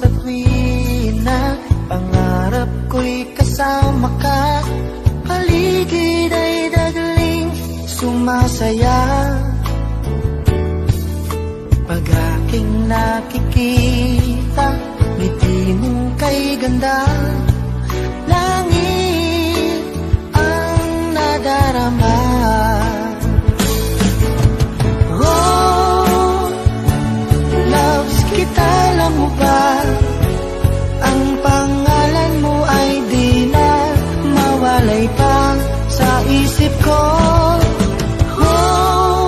sa tuwina, pangarap ko'y kasama ka. Paligid ay dagaling sumasaya. Pag aking nakikita, ngiti mong kay ganda, langit ang nadarama. Oh, loves kita, alam mo ba? Ang pangalan mo ay di na mawalay pa sa isip ko. Oh,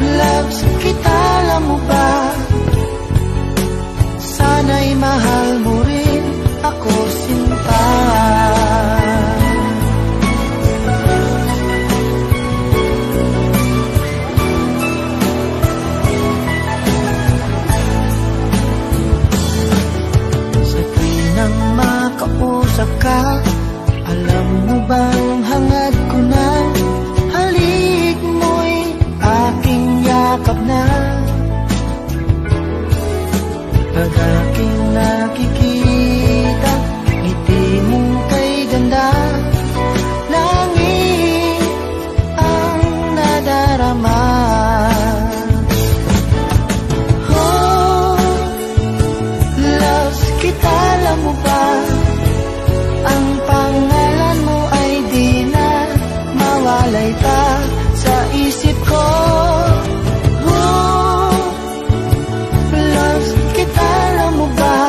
loves kita, alam mo ba? Sana'y mahal mo rin ako, sinta. Sa tuwinang makausap ka, alam mo bang hangad ko na, halik mo'y aking yakap na. Pag aking nakikita, ngiti mong kay ganda, langit ang nadarama. Oh, loves kita, alam mo ba? Ang pangalan mo ay di na mawalay pa sa isip ko. Oh, loves kita, alam mo ba?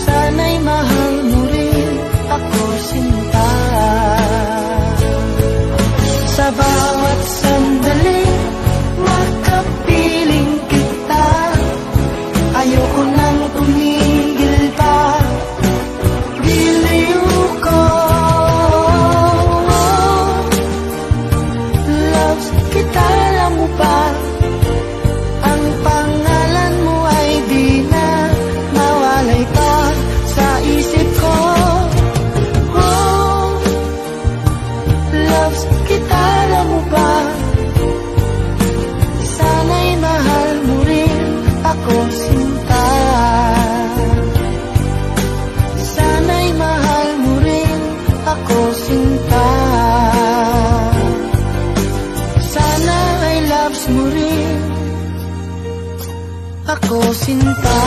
Sana'y mahal mo rin ako, sinta. Sa bawat sandali, makapiling kita. Ayoko nang tumigil pa. Giliw ko. Loves kita, alam mo ba? Ang pangalan mo ay di na mawalay pa sa isip ko. Oh, loves kita, alam mo ba? Sana'y mahal mo rin ako, sinta. Sana'y mahal mo rin ako, sinta. Sana ay loves mo rin ako, sinta.